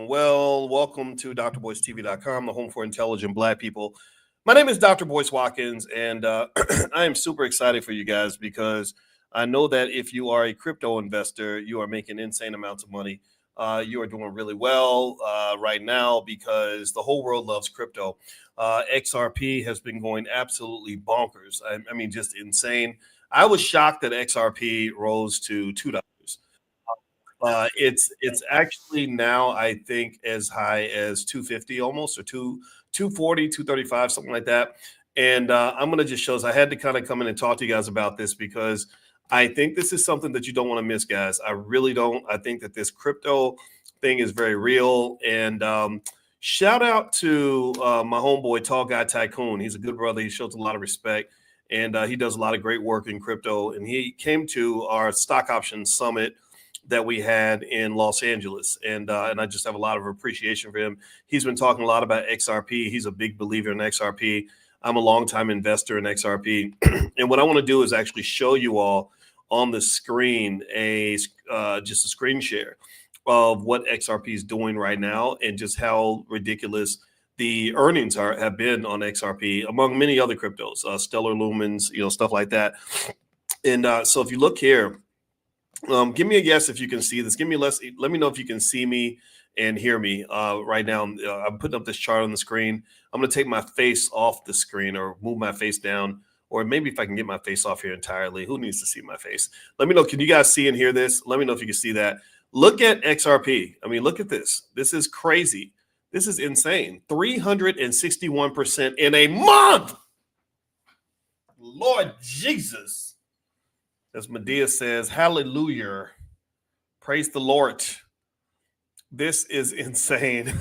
doing well. Welcome to drboycetv.com, the home for intelligent Black people. My name is Dr. Boyce Watkins, and I am super excited for you guys because I know that if you are a crypto investor, you are making insane amounts of money. You are doing really well right now because the whole world loves crypto. XRP has been going absolutely bonkers. I mean, just insane. I was shocked that XRP rose to $2. It's actually now, I think, as high as 250 almost, or 240, 235, something like that. And I'm going to just show us. I had to kind of come in and talk to you guys about this because I think this is something that you don't want to miss, guys. I really don't. I think that this crypto thing is very real. And shout out to my homeboy, Tall Guy Tycoon. He's a good brother. He shows a lot of respect. And he does a lot of great work in crypto. And he came to our stock options summit that we had in Los Angeles. And I just have a lot of appreciation for him. He's been talking a lot about XRP. He's a big believer in XRP. I'm a longtime investor in XRP. And what I want to do is actually show you all on the screen just a screen share of what XRP is doing right now and just how ridiculous the earnings have been on XRP, among many other cryptos, Stellar Lumens, stuff like that. And so if you look here, give me a guess if you can see this. Let me know if you can see me and hear me right now. I'm putting up this chart on the screen. I'm going to take my face off the screen or move my face down, or maybe if I can get my face off here entirely. Who needs to see my face? Let me know. Can you guys see and hear this? Let me know if you can see that. Look at XRP. I mean, look at this. This is crazy. This is insane. 361% in a month. Lord Jesus. As Medea says, hallelujah, praise the Lord. This is insane.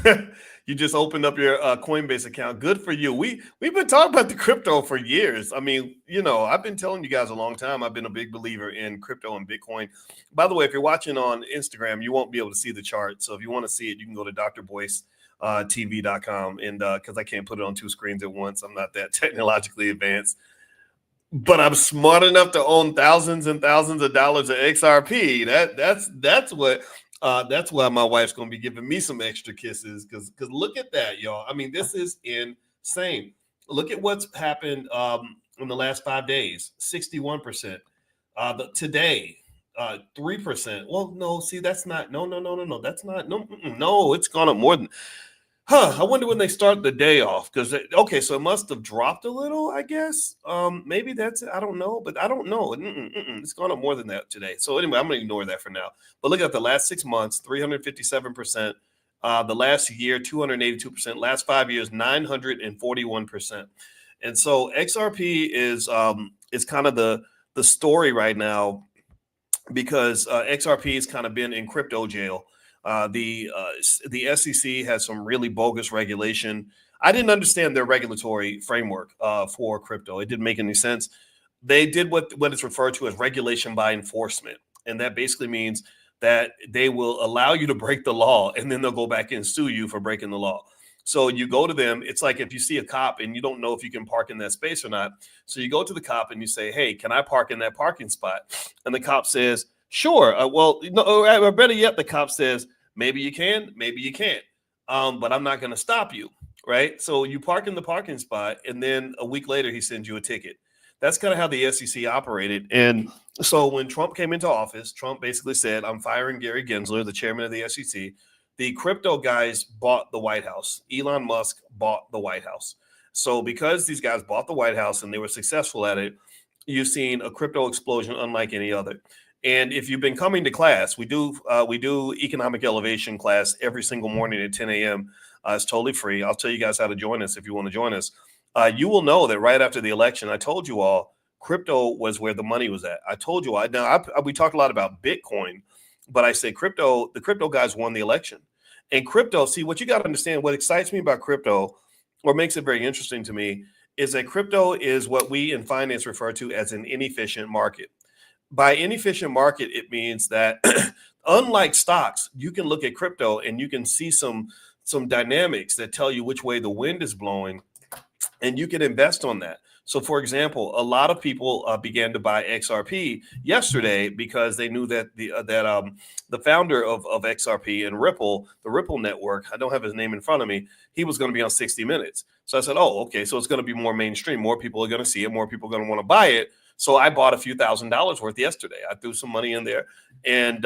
You just opened up your Coinbase account. Good for you. We've been talking about the crypto for years. I mean, I've been telling you guys a long time. I've been a big believer in crypto and Bitcoin. By the way, if you're watching on Instagram, you won't be able to see the chart. So if you want to see it, you can go to drboycetv.com. And because I can't put it on two screens at once, I'm not that technologically advanced. But I'm smart enough to own thousands and thousands of dollars of XRP. That's why my wife's gonna be giving me some extra kisses because look at that, y'all. I mean, this is insane. Look at what's happened in the last 5 days. 61%. Today, 3%. Well, no, see, that's not. No. That's not. No, it's gone up more than. I wonder when they start the day off because so it must have dropped a little, I guess. Maybe that's it. I don't know, but I don't know. It's gone up more than that today. So anyway, I'm gonna ignore that for now. But look at the last 6 months, 357%. The last year, 282%. Last 5 years, 941%. And so XRP is kind of the story right now because XRP has kind of been in crypto jail. The SEC has some really bogus regulation. I didn't understand their regulatory framework for crypto. It didn't make any sense. They did what is referred to as regulation by enforcement. And that basically means that they will allow you to break the law and then they'll go back and sue you for breaking the law. So you go to them. It's like if you see a cop and you don't know if you can park in that space or not. So you go to the cop and you say, hey, can I park in that parking spot? And the cop says, sure. Or better yet, the cop says, maybe you can, maybe you can't. But I'm not going to stop you, right? So you park in the parking spot, and then a week later, he sends you a ticket. That's kind of how the SEC operated. And so when Trump came into office, Trump basically said, I'm firing Gary Gensler, the chairman of the SEC. The crypto guys bought the White House. Elon Musk bought the White House. So because these guys bought the White House and they were successful at it, you've seen a crypto explosion unlike any other. And if you've been coming to class, we do economic elevation class every single morning at 10 a.m. It's totally free. I'll tell you guys how to join us if you want to join us. You will know that right after the election, I told you all, crypto was where the money was at. I told you all. We talked a lot about Bitcoin, but I say the crypto guys won the election. And crypto, see, what you got to understand, what excites me about crypto, or makes it very interesting to me, is that crypto is what we in finance refer to as an inefficient market. By inefficient market, it means that unlike stocks, you can look at crypto and you can see some dynamics that tell you which way the wind is blowing, and you can invest on that. So, for example, a lot of people began to buy XRP yesterday because they knew that the founder of XRP and Ripple, the Ripple network, I don't have his name in front of me, he was going to be on 60 Minutes. So I said, oh, okay, so it's going to be more mainstream. More people are going to see it. More people are going to want to buy it. So I bought a few $1,000s worth yesterday. I threw some money in there, and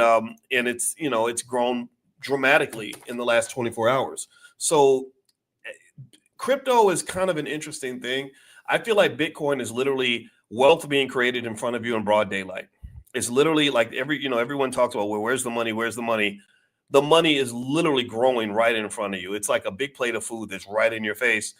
it's it's grown dramatically in the last 24 hours. So crypto is kind of an interesting thing. I feel like Bitcoin is literally wealth being created in front of you in broad daylight. It's literally like everyone talks about, well, where's the money? Where's the money? The money is literally growing right in front of you. It's like a big plate of food that's right in your face.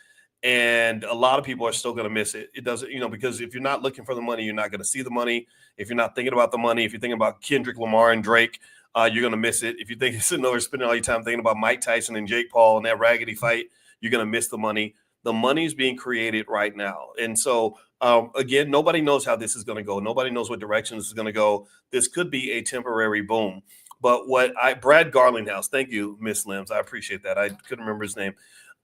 And a lot of people are still going to miss it. It doesn't, because if you're not looking for the money, you're not going to see the money. If you're not thinking about the money, if you're thinking about Kendrick Lamar and Drake, you're going to miss it. If you think sitting over spending all your time thinking about Mike Tyson and Jake Paul and that raggedy fight, you're going to miss the money. The money is being created right now. And so, again, nobody knows how this is going to go. Nobody knows what direction this is going to go. This could be a temporary boom. But Brad Garlinghouse, thank you, Miss Limbs. I appreciate that. I couldn't remember his name.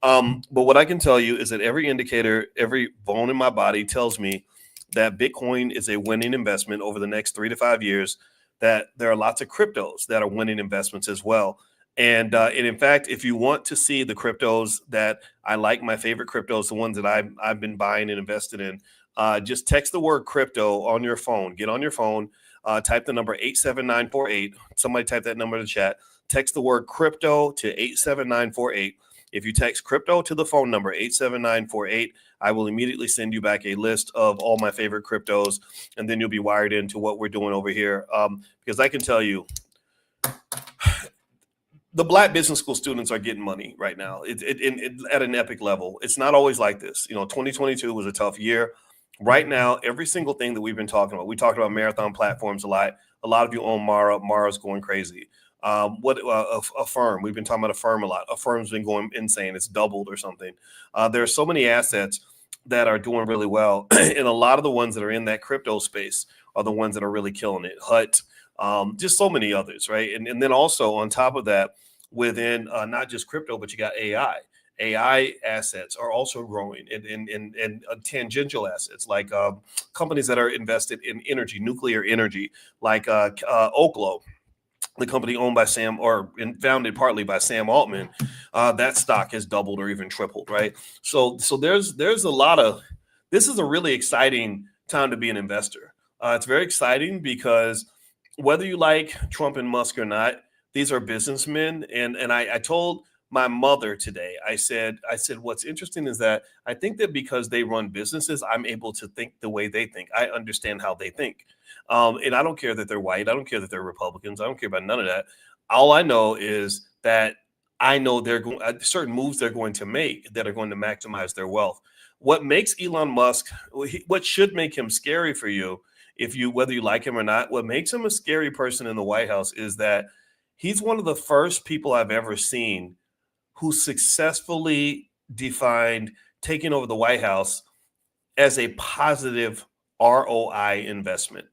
But what I can tell you is that every indicator, every bone in my body tells me that Bitcoin is a winning investment over the next 3 to 5 years, that there are lots of cryptos that are winning investments as well. And in fact, if you want to see the cryptos that I like, my favorite cryptos, the ones that I've been buying and invested in, just text the word crypto on your phone. Get on your phone, type the number 87948. Somebody type that number in the chat. Text the word crypto to 87948. If you text crypto to the phone number 87948, I will immediately send you back a list of all my favorite cryptos, and then you'll be wired into what we're doing over here. Because I can tell you, the Black Business School students are getting money right now. It at an epic level. It's not always like this. 2022 was a tough year. Right now, every single thing that we've been talking about, we talked about marathon platforms a lot. A lot of you own Mara. Mara's going crazy. Affirm. We've been talking about Affirm a lot. Affirm's been going insane. It's doubled or something. There are so many assets that are doing really well. And a lot of the ones that are in that crypto space are the ones that are really killing it. HUT, just so many others, right? And then also on top of that, within not just crypto, but you got AI. AI assets are also growing in tangential assets, like companies that are invested in energy, nuclear energy, like Oklo, the company owned by founded partly by Sam Altman. That stock has doubled or even tripled, right? So there's a lot of, this is a really exciting time to be an investor. It's very exciting because whether you like Trump and Musk or not, these are businessmen. And I told my mother today, I said, what's interesting is that I think that because they run businesses, I'm able to think the way they think. I understand how they think. And I don't care that they're white. I don't care that they're Republicans. I don't care about none of that. All I know is that I know they're going certain moves they're going to make that are going to maximize their wealth. What makes Elon Musk, what should make him scary for you, whether you like him or not, what makes him a scary person in the White House is that he's one of the first people I've ever seen who successfully defined taking over the White House as a positive ROI investment,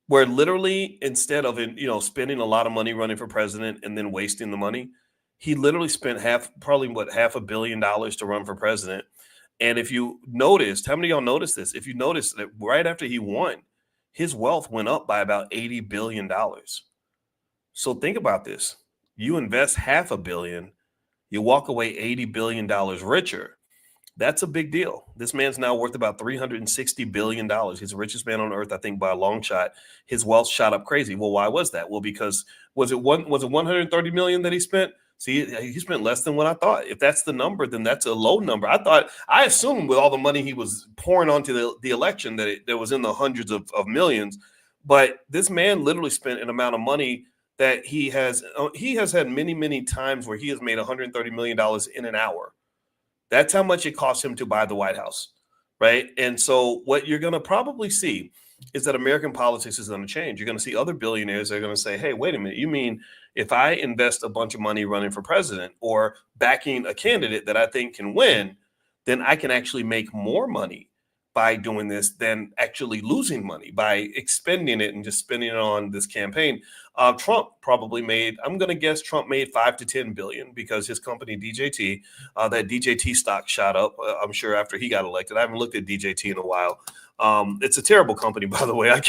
where literally instead of spending a lot of money running for president and then wasting the money, he literally spent $500 million to run for president. And if you noticed, how many of y'all noticed this? If you noticed that right after he won, his wealth went up by about $80 billion. So think about this. You invest $500 million, you walk away $80 billion richer. That's a big deal. This man's now worth about $360 billion. He's the richest man on earth, I think, by a long shot. His wealth shot up crazy. Well, why was that? Well, because was it 130 million that he spent? See, he spent less than what I thought. If that's the number, then that's a low number. I assumed with all the money he was pouring onto the election that it was in the hundreds of millions. But this man literally spent an amount of money that he has had many, many times where he has made $130 million in an hour. That's how much it cost him to buy the White House, right? And so what you're going to probably see is that American politics is going to change. You're going to see other billionaires that are going to say, hey, wait a minute, you mean if I invest a bunch of money running for president or backing a candidate that I think can win, then I can actually make more money by doing this than actually losing money by expending it and just spending it on this campaign. Trump probably made, I'm going to guess Trump made 5 to 10 billion because his company DJT, that DJT stock shot up. I'm sure after he got elected. I haven't looked at DJT in a while. It's a terrible company, by the way. I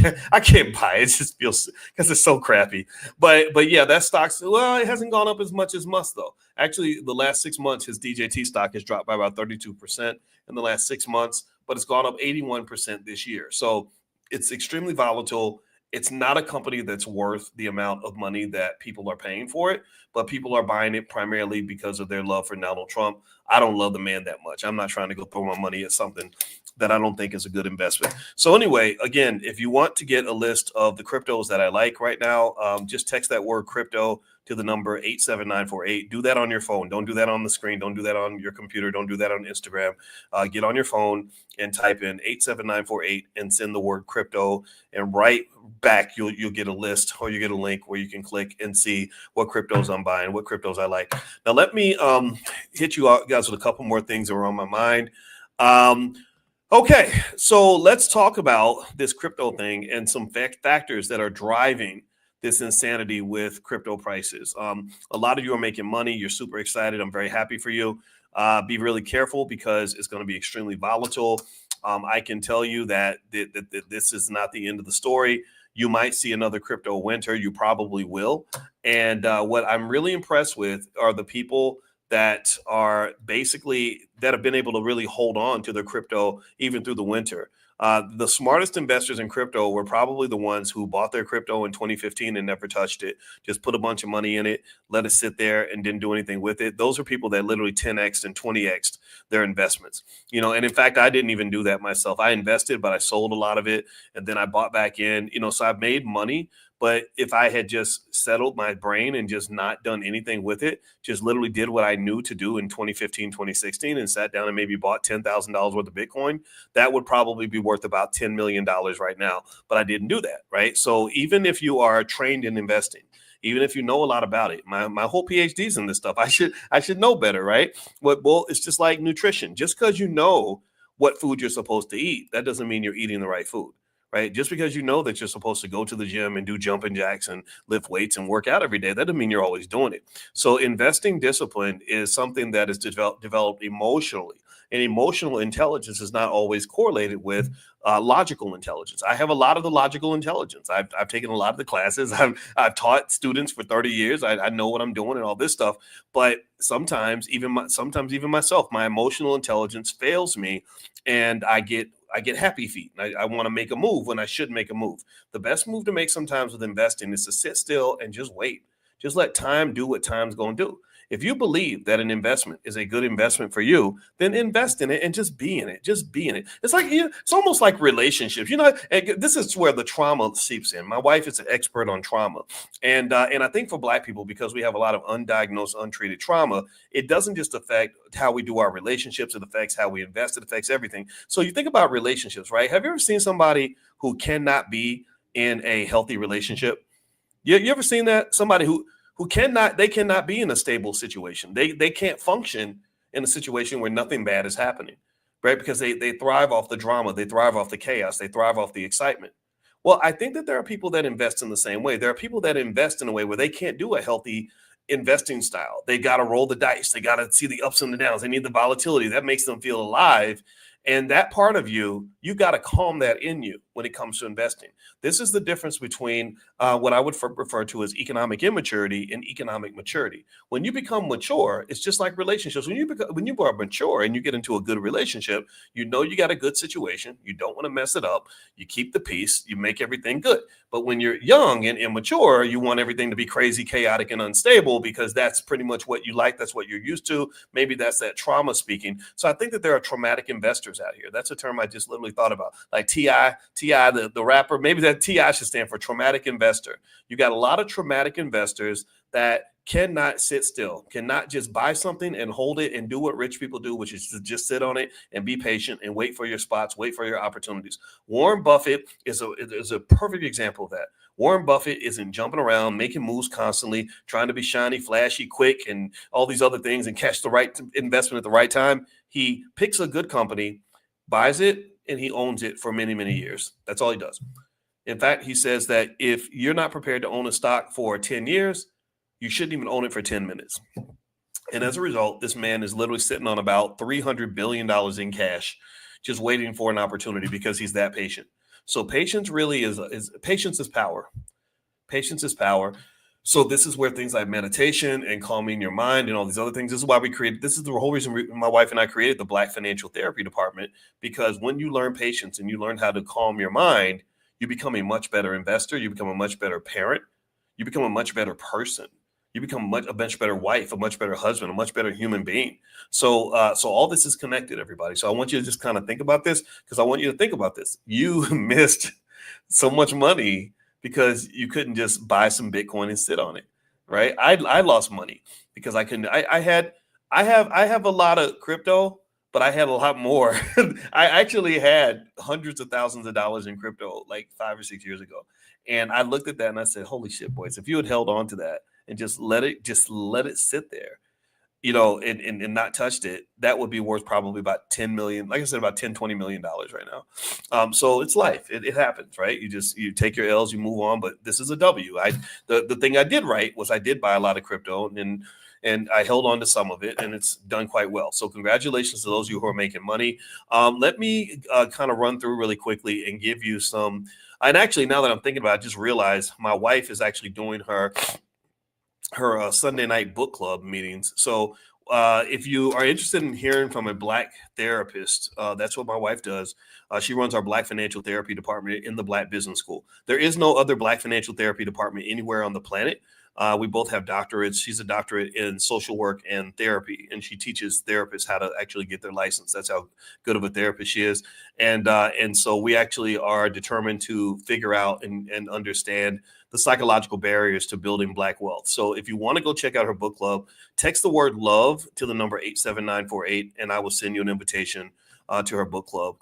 can't buy it. It just feels because it's so crappy. But yeah, that stock's, well, it hasn't gone up as much as must though. Actually, the last 6 months, his DJT stock has dropped by about 32% in the last 6 months, but it's gone up 81% this year. So it's extremely volatile. It's not a company that's worth the amount of money that people are paying for it, but people are buying it primarily because of their love for Donald Trump. I don't love the man that much. I'm not trying to go throw my money at something that I don't think is a good investment. So anyway, again, if you want to get a list of the cryptos that I like right now, just text that word crypto to the number 87948. Do that on your phone. Don't do that on the screen. Don't do that on your computer. Don't do that on Instagram. Get on your phone and type in 87948 and send the word crypto, and right back you'll get a list, or you get a link where you can click and see what cryptos I'm buying, what cryptos I like. Now let me hit you guys with a couple more things that were on my mind. Okay, so let's talk about this crypto thing and some factors that are driving this insanity with crypto prices. A lot of you are making money. You're super excited. I'm very happy for you. Be really careful because it's going to be extremely volatile. I can tell you that this is not the end of the story. You might see another crypto winter. You probably will. And what I'm really impressed with are the people that are basically that have been able to really hold on to their crypto even through the winter. The smartest investors in crypto were probably the ones who bought their crypto in 2015 and never touched it, just put a bunch of money in it, let it sit there and didn't do anything with it. Those are people that literally 10x and 20x their investments, and in fact, I didn't even do that myself. I invested, but I sold a lot of it and then I bought back in, so I've made money. But if I had just settled my brain and just not done anything with it, just literally did what I knew to do in 2015, 2016, and sat down and maybe bought $10,000 worth of Bitcoin, that would probably be worth about $10 million right now. But I didn't do that, right? So even if you are trained in investing, even if you know a lot about it, my whole PhD's in this stuff, I should know better, right? Well, it's just like nutrition. Just because you know what food you're supposed to eat, that doesn't mean you're eating the right food. Right? Just because you know that you're supposed to go to the gym and do jumping jacks and lift weights and work out every day, that doesn't mean you're always doing it. So investing discipline is something that is developed emotionally, and emotional intelligence is not always correlated with logical intelligence. I have a lot of the logical intelligence. I've taken a lot of the classes. I've taught students for 30 years. I know what I'm doing and all this stuff. But sometimes even myself, my emotional intelligence fails me, and I get happy feet. I want to make a move when I should make a move. The best move to make sometimes with investing is to sit still and just wait. Just let time do what time's going to do. If you believe that an investment is a good investment for you, then invest in it and just be in it. Just be in it. It's like, it's almost like relationships. This is where the trauma seeps in. My wife is an expert on trauma. And I think for Black people, because we have a lot of undiagnosed, untreated trauma, it doesn't just affect how we do our relationships. It affects how we invest. It affects everything. So you think about relationships, right? Have you ever seen somebody who cannot be in a healthy relationship? You ever seen that? Somebody who cannot be in a stable situation. They can't function in a situation where nothing bad is happening, right? Because they thrive off the drama, they thrive off the chaos, they thrive off the excitement. Well, I think that there are people that invest in the same way. There are people that invest in a way where they can't do a healthy investing style. They got to roll the dice. They got to see the ups and the downs. They need the volatility that makes them feel alive. And that part of you got to calm that in you when it comes to investing. This is the difference between what I would refer to as economic immaturity and economic maturity. When you become mature, it's just like relationships. When you are mature and you get into a good relationship, you got a good situation. You don't want to mess it up. You keep the peace. You make everything good. But when you're young and immature, you want everything to be crazy, chaotic, and unstable because that's pretty much what you like. That's what you're used to. Maybe that's that trauma speaking. So I think that there are traumatic investors out here. That's a term I just literally thought about. Like T.I., the rapper, maybe that T.I. should stand for traumatic investor. You got a lot of traumatic investors that cannot sit still, cannot just buy something and hold it and do what rich people do, which is to just sit on it and be patient and wait for your spots, wait for your opportunities. Warren Buffett is a perfect example of that. Warren Buffett isn't jumping around, making moves constantly, trying to be shiny, flashy, quick, and all these other things and catch the right investment at the right time. He picks a good company, buys it, and he owns it for many, many years. That's all he does. In fact, he says that if you're not prepared to own a stock for 10 years, you shouldn't even own it for 10 minutes. And as a result, this man is literally sitting on about $300 billion in cash, just waiting for an opportunity because he's that patient. So patience really is patience is power. Patience is power. So this is where things like meditation and calming your mind and all these other things. This is why we created. This is the whole reason my wife and I created the Black Financial Therapy Department, because when you learn patience and you learn how to calm your mind, you become a much better investor. You become a much better parent. You become a much better person. You become a much better wife, a much better husband, a much better human being. So all this is connected, everybody. So I want you to just kind of think about this, because I want you to think about this. You missed so much money because you couldn't just buy some Bitcoin and sit on it, right? I lost money because I couldn't. I have a lot of crypto, but I had a lot more. I actually had hundreds of thousands of dollars in crypto like 5 or 6 years ago, and I looked at that and I said, "Holy shit, boys! If you had held on to that and just let it sit there, and not touched it, that would be worth probably about 10 million, like I said, about 10, $20 million right now. So it's life. It happens, right? You take your L's, you move on, but this is a W. The thing I did right was I did buy a lot of crypto, and I held on to some of it, and it's done quite well. So congratulations to those of you who are making money. Let me kind of run through really quickly and give you some, and actually now that I'm thinking about it, I just realized my wife is actually doing her Sunday night book club meetings. So if you are interested in hearing from a Black therapist, that's what my wife does. She runs our Black Financial Therapy Department in the Black Business School. There is no other Black Financial Therapy Department anywhere on the planet. We both have doctorates. She's a doctorate in social work and therapy, and she teaches therapists how to actually get their license. That's how good of a therapist she is. And so we actually are determined to figure out and understand the psychological barriers to building Black wealth. So if you want to go check out her book club, text the word love to the number 87948, and I will send you an invitation to her book club.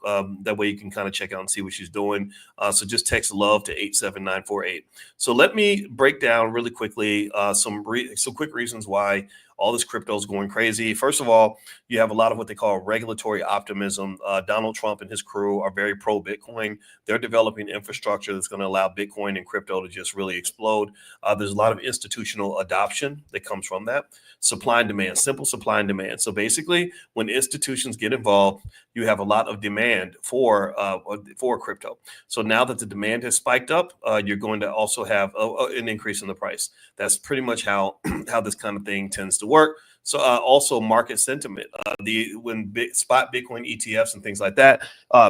That way you can kind of check out and see what she's doing. So just text love to 87948. So let me break down really quickly some quick reasons why all this crypto is going crazy. First of all, you have a lot of what they call regulatory optimism. Donald Trump and his crew are very pro Bitcoin. They're developing infrastructure that's going to allow Bitcoin and crypto to just really explode. There's a lot of institutional adoption that comes from that. Supply and demand, simple supply and demand. So basically, when institutions get involved, you have a lot of demand for crypto. So now that the demand has spiked up, you're going to also have an increase in the price. That's pretty much how this kind of thing tends to work. So also market sentiment. When spot Bitcoin ETFs and things like that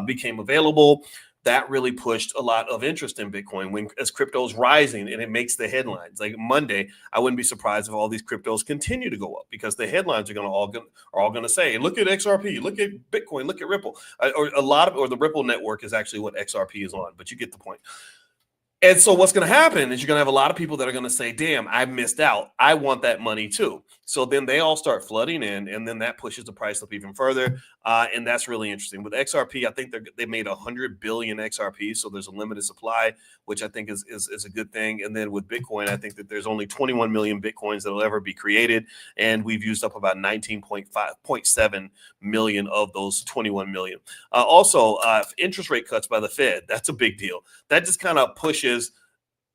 became available, that really pushed a lot of interest in Bitcoin as crypto is rising, and it makes the headlines. Like Monday, I wouldn't be surprised if all these cryptos continue to go up, because the headlines are all going to say, look at XRP, look at Bitcoin, look at Ripple, or the Ripple network is actually what XRP is on, but you get the point. And so what's going to happen is you're going to have a lot of people that are going to say, damn, I missed out. I want that money too. So then they all start flooding in, and then that pushes the price up even further. And that's really interesting. With XRP, I think they made 100 billion XRP. So there's a limited supply, which I think is a good thing. And then with Bitcoin, I think that there's only 21 million Bitcoins that will ever be created. And we've used up about 19.7 million of those 21 million. Also, interest rate cuts by the Fed. That's a big deal. That just kind of pushes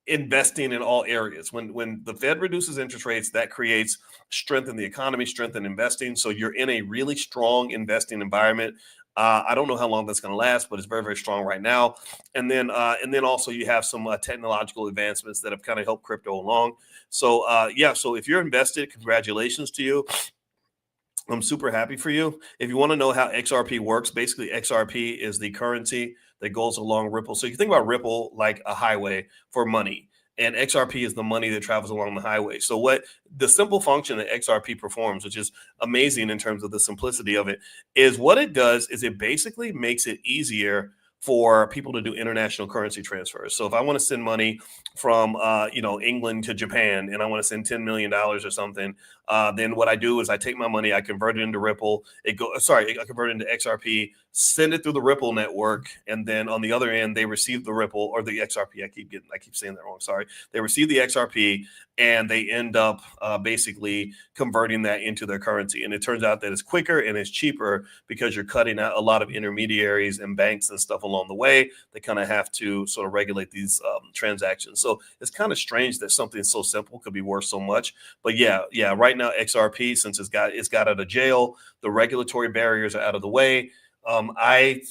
investing in all areas. When the Fed reduces interest rates, that creates strength in the economy, strength in investing. So you're in a really strong investing environment. I don't know how long that's going to last, but it's very, very strong right now. And then also you have some technological advancements that have kind of helped crypto along. So so if you're invested, congratulations to you. I'm super happy for you. If you want to know how XRP works, basically XRP is the currency that goes along Ripple. So you think about Ripple like a highway for money, and XRP is the money that travels along the highway. So what the simple function that XRP performs, which is amazing in terms of the simplicity of it, is what it does is it basically makes it easier for people to do international currency transfers. So if I want to send money from England to Japan, and I want to send $10 million or something, then what I do is I take my money, I convert it into Ripple. I convert it into XRP, send it through the Ripple network, and then on the other end, they receive the Ripple or the XRP. I keep saying that wrong. Sorry. They receive the XRP, and they end up basically converting that into their currency. And it turns out that it's quicker and it's cheaper because you're cutting out a lot of intermediaries and banks and stuff along the way. They kind of have to sort of regulate these transactions. So it's kind of strange that something so simple could be worth so much. But yeah, right now XRP, since it's got out of jail, the regulatory barriers are out of the way. I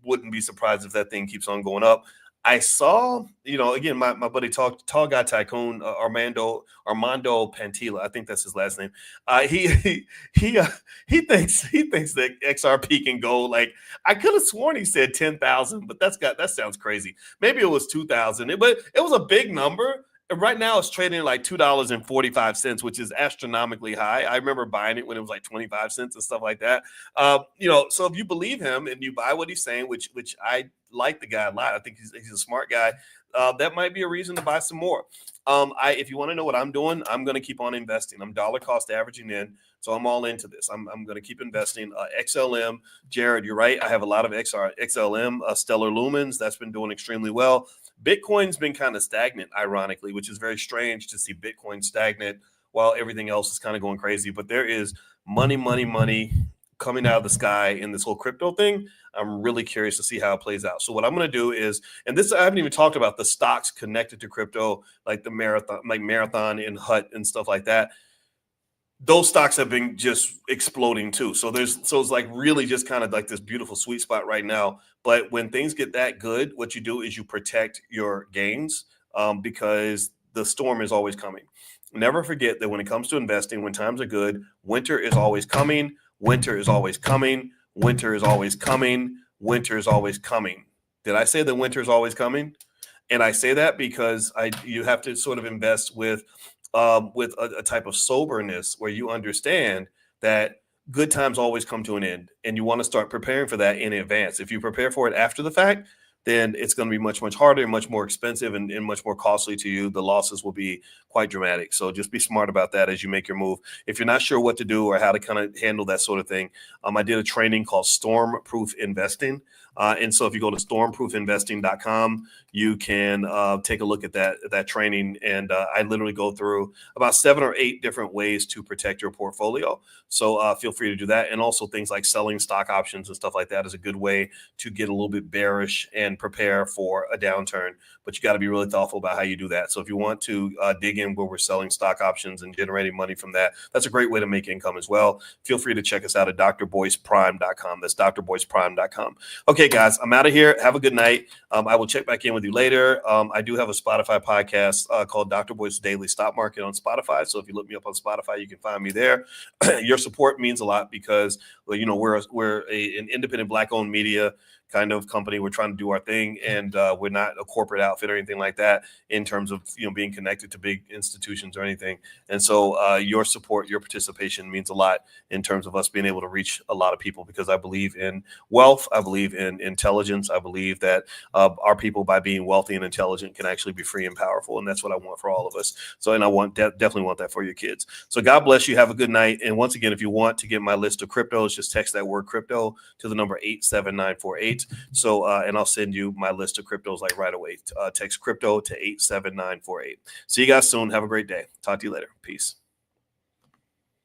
wouldn't be surprised if that thing keeps on going up. I saw, again, my buddy Tall Guy Tycoon, Armando Pantila, I think that's his last name. He thinks that XRP can go, like, I could have sworn he said 10,000, but that sounds crazy. Maybe it was 2,000, but it was a big number. Right now it's trading like $2.45, which is astronomically high. I remember buying it when it was like 25 cents and stuff like that. So if you believe him and you buy what he's saying, which I like the guy a lot, I think he's a smart guy. That might be a reason to buy some more. If you want to know what I'm doing, I'm going to keep on investing. I'm dollar cost averaging in, so I'm all into this. I'm going to keep investing. XLM, Jared, you're right. I have a lot of XLM, Stellar Lumens. That's been doing extremely well. Bitcoin's been kind of stagnant, ironically, which is very strange to see Bitcoin stagnant while everything else is kind of going crazy. But there is money coming out of the sky in this whole crypto thing. I'm really curious to see how it plays out. So what I'm going to do is, and this, I haven't even talked about the stocks connected to crypto, like the Marathon and Hut and stuff like that. Those stocks have been just exploding too. So it's like really just kind of like this beautiful sweet spot right now. But when things get that good, what you do is you protect your gains because the storm is always coming. Never forget that when it comes to investing, when times are good, winter is always coming. Winter is always coming. Winter is always coming. Winter is always coming. Did I say that winter is always coming? And I say that because you have to sort of invest with a type of soberness where you understand that good times always come to an end, and you want to start preparing for that in advance. If you prepare for it after the fact, then it's going to be much, much harder and much more expensive and much more costly to you. The losses will be quite dramatic. So just be smart about that as you make your move. If you're not sure what to do or how to kind of handle that sort of thing, I did a training called Storm Proof Investing. And so if you go to stormproofinvesting.com, you can take a look at that training. And I literally go through about 7 or 8 different ways to protect your portfolio. So feel free to do that. And also things like selling stock options and stuff like that is a good way to get a little bit bearish and prepare for a downturn. But you got to be really thoughtful about how you do that. So if you want to dig in where we're selling stock options and generating money from that, that's a great way to make income as well. Feel free to check us out at drboyceprime.com. That's drboyceprime.com. Okay, guys, I'm out of here. Have a good night. I will check back in with you later. I do have a Spotify podcast called Dr. Boyce Daily Stock Market on Spotify. So if you look me up on Spotify, you can find me there. Your support means a lot because, we're an independent Black-owned media kind of company. We're trying to do our thing, and we're not a corporate outfit or anything like that in terms of being connected to big institutions or anything. And so your support, your participation means a lot in terms of us being able to reach a lot of people, because I believe in wealth. I believe in intelligence. I believe that our people, by being wealthy and intelligent, can actually be free and powerful. And that's what I want for all of us. So, and I definitely want that for your kids. So God bless you. Have a good night. And once again, if you want to get my list of cryptos, just text that word crypto to the number 87948. So, and I'll send you my list of cryptos like right away. Text crypto to 87948. See you guys soon. Have a great day. Talk to you later. Peace.